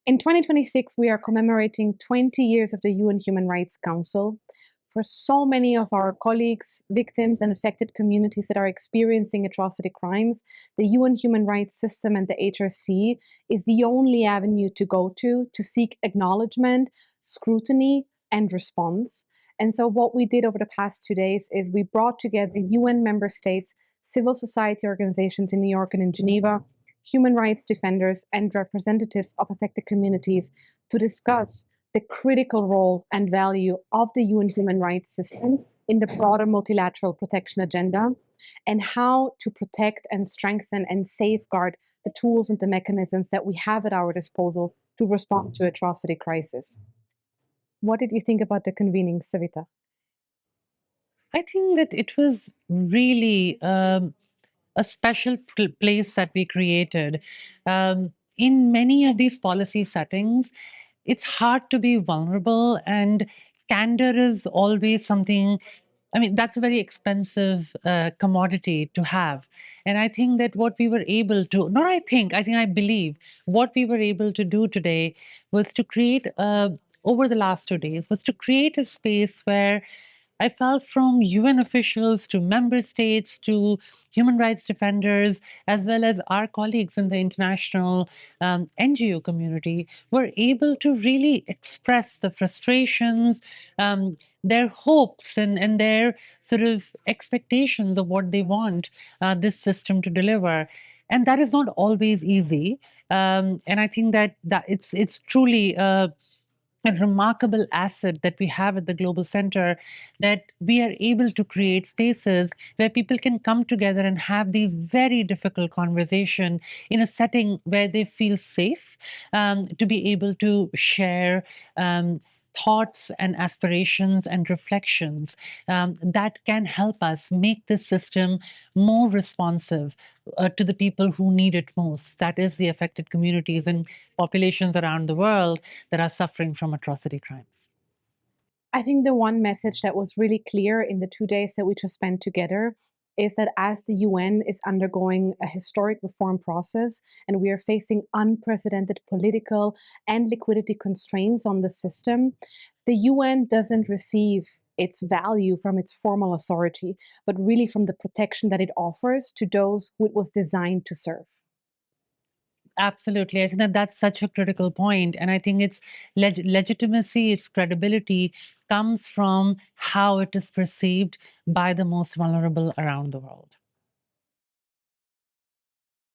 In 2026, we are commemorating 20 years of the UN Human Rights Council. For so many of our colleagues, victims, and affected communities that are experiencing atrocity crimes, the UN human rights system and the HRC is the only avenue to go to seek acknowledgement, scrutiny, and response. And so, what we did over the past 2 days is we brought together UN member states, civil society organizations in New York and in Geneva, human rights defenders, and representatives of affected communities to discuss the critical role and value of the UN human rights system in the broader multilateral protection agenda, and how to protect and strengthen and safeguard the tools and the mechanisms that we have at our disposal to respond to atrocity crisis. What did you think about the convening, Savita? I think that it was really a special place that we created. In many of these policy settings, it's hard to be vulnerable, and candor is always something. I mean, that's a very expensive commodity to have. And I think that what we were able to, not I think I believe what we were able to do today was to create, over the last 2 days, was to create a space where I felt from UN officials to member states to human rights defenders, as well as our colleagues in the international NGO community, were able to really express the frustrations, their hopes, and their sort of expectations of what they want this system to deliver. And that is not always easy. And I think that it's truly a remarkable asset that we have at the Global Center, that we are able to create spaces where people can come together and have these very difficult conversations in a setting where they feel safe, to be able to share thoughts and aspirations and reflections that can help us make this system more responsive to the people who need it most. That is the affected communities and populations around the world that are suffering from atrocity crimes. I think the one message that was really clear in the 2 days that we just spent together is that as the UN is undergoing a historic reform process and we are facing unprecedented political and liquidity constraints on the system, the UN doesn't receive its value from its formal authority, but really from the protection that it offers to those who it was designed to serve. Absolutely. I think that that's such a critical point. And I think its legitimacy, its credibility comes from how it is perceived by the most vulnerable around the world.